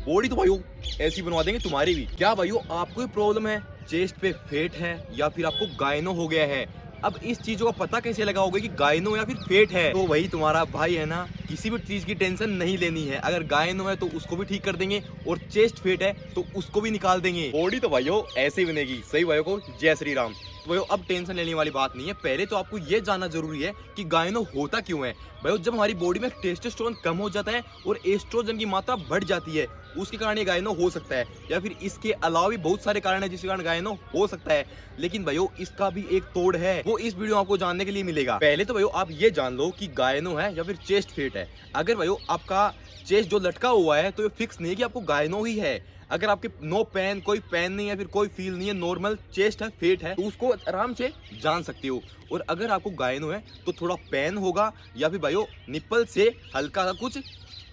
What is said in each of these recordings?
Body तो भाइयों ऐसी बनवा देंगे तुम्हारी भी। क्या भाइयों आपको कोई प्रॉब्लम है, चेस्ट पे फेट है या फिर आपको गायनो हो गया है? अब इस चीजों का पता कैसे लगाओगे कि गायनो या फिर फेट है? तो वही तुम्हारा भाई है ना, किसी भी चीज की टेंशन नहीं लेनी है। अगर गायनो है तो उसको भी ठीक कर देंगे और चेस्ट फेट है तो उसको भी निकाल देंगे। बॉडी तो भाइयों ऐसे ही बनेगी। सही भाइयों को जय श्री राम। तो भाइयों अब टेंशन लेने वाली बात नहीं है। पहले तो आपको ये जानना जरूरी है कि गायनो होता क्यों है। भाइयों जब हमारी बॉडी में टेस्टोस्टेरोन कम हो जाता है और एस्ट्रोजन की मात्रा बढ़ जाती है, उसके कारण ये गायनो हो सकता है। या फिर इसके अलावा भी बहुत सारे कारण है जिसके कारण गायनो हो सकता है। लेकिन भाइयों इसका भी एक तोड़ है, वो इस वीडियो में आपको जानने के लिए मिलेगा। पहले तो भाइयों आप ये जान लो कि गायनो है या फिर चेस्ट फेट है। अगर भाइयों आपका चेस्ट जो लटका हुआ है तो ये फिक्स नहीं है कि आपको गायनो ही है। अगर आपके नो पेन, कोई पेन नहीं है, फिर कोई फील नहीं है, नॉर्मल चेस्ट है, फेट है, तो उसको आराम से जान सकते हो। और अगर आपको गायनो है तो थोड़ा पेन होगा या फिर भाइयों निप्पल से हल्का सा कुछ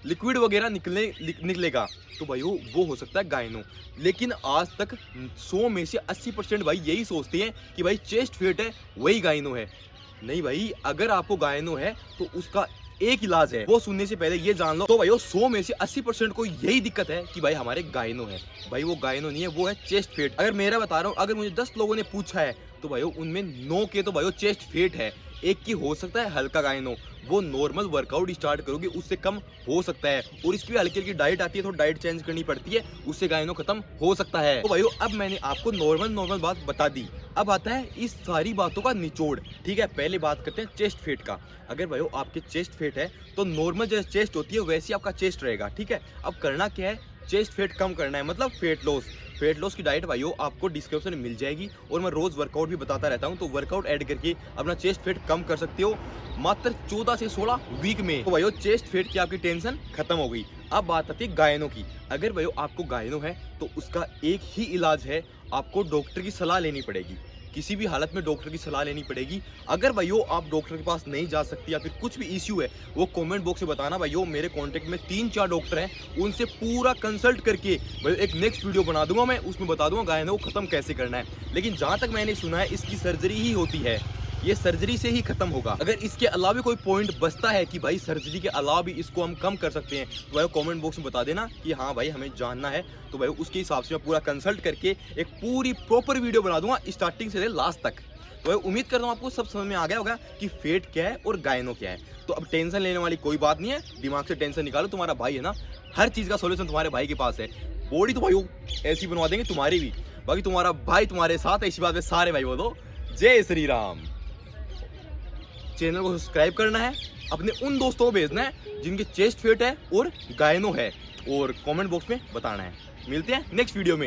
लिक्विड वगैरह निकलेगा, तो भाइयों वो हो सकता है गायनो। लेकिन आज तक 100 में से 80% भाई यही सोचते हैं कि भाई चेस्ट फेट है वही गायनो है। नहीं भाई, अगर आपको गायनो है तो उसका एक इलाज है, वो सुनने से पहले ये जान लो। तो भाई 100 में से 80% को यही दिक्कत है कि भाई हमारे गायनो है। भाई वो गायनो नहीं है, वो है चेस्ट फेट। अगर मेरा बता रहा हूँ, अगर मुझे 10 लोगों ने पूछा है तो भाई उनमें 9 के तो भाई चेस्ट फेट है। एक की हो सकता है हल्का गायनो, वो नॉर्मल वर्कआउट स्टार्ट करोगे उससे कम हो सकता है। और इसकी भी हल्की हल्की डाइट आती है, तो डाइट चेंज करनी पड़ती है, उससे गायनो खत्म हो सकता है। तो भाइयों अब मैंने आपको नॉर्मल बात बता दी। अब आता है इस सारी बातों का निचोड़। ठीक है, पहले बात करते हैं चेस्ट फेट का। अगर भाइयों आपके चेस्ट फेट है तो नॉर्मल जैसे चेस्ट होती है वैसे आपका चेस्ट रहेगा। ठीक है, अब करना क्या है, चेस्ट फेट कम करना है, मतलब फेट लॉस। फेट लॉस की डाइट भाइयों आपको डिस्क्रिप्शन में मिल जाएगी और मैं रोज वर्कआउट भी बताता रहता हूं, तो वर्कआउट ऐड करके अपना चेस्ट फेट कम कर सकते हो मात्र 14 से 16 वीक में। तो भाइयों चेस्ट फेट की आपकी टेंशन खत्म हो गई। अब बात आती है गायनो की। अगर भाइयों आपको गायनो है तो उसका एक ही इलाज है, आपको डॉक्टर की सलाह लेनी पड़ेगी। किसी भी हालत में डॉक्टर की सलाह लेनी पड़ेगी। अगर भाइयों आप डॉक्टर के पास नहीं जा सकती या फिर कुछ भी इश्यू है, वो कमेंट बॉक्स में बताना। भाइयों मेरे कांटेक्ट में 3-4 डॉक्टर हैं, उनसे पूरा कंसल्ट करके भाई एक नेक्स्ट वीडियो बना दूंगा, मैं उसमें बता दूंगा गायनो को खत्म कैसे करना है। लेकिन जहां तक मैंने सुना है इसकी सर्जरी ही होती है, ये सर्जरी से ही खत्म होगा। अगर इसके अलावा कोई पॉइंट बचता है कि भाई सर्जरी के अलावा भी इसको हम कम कर सकते हैं, तो भाई कमेंट बॉक्स में बता देना कि हाँ भाई हमें जानना है। तो भाई उसके हिसाब से मैं पूरा कंसल्ट करके एक पूरी प्रॉपर वीडियो बना दूंगा स्टार्टिंग से लास्ट तक। तो भाई उम्मीद करता हूँ आपको सब समझ में आ गया होगा कि फेट क्या है और गायनो क्या है। तो अब टेंशन लेने वाली कोई बात नहीं है, दिमाग से टेंशन निकालो। तुम्हारा भाई है ना, हर चीज का सोल्यूशन तुम्हारे भाई के पास है। बॉडी तो भाई ऐसी बनवा देंगे तुम्हारी भी। बाकी तुम्हारा भाई तुम्हारे साथ है, इसी बात में सारे भाई बोलो जय श्री राम। चैनल को सब्सक्राइब करना है, अपने उन दोस्तों को भेजना है जिनके चेस्ट फेट है और गायनो है, और कमेंट बॉक्स में बताना है। मिलते हैं नेक्स्ट वीडियो में।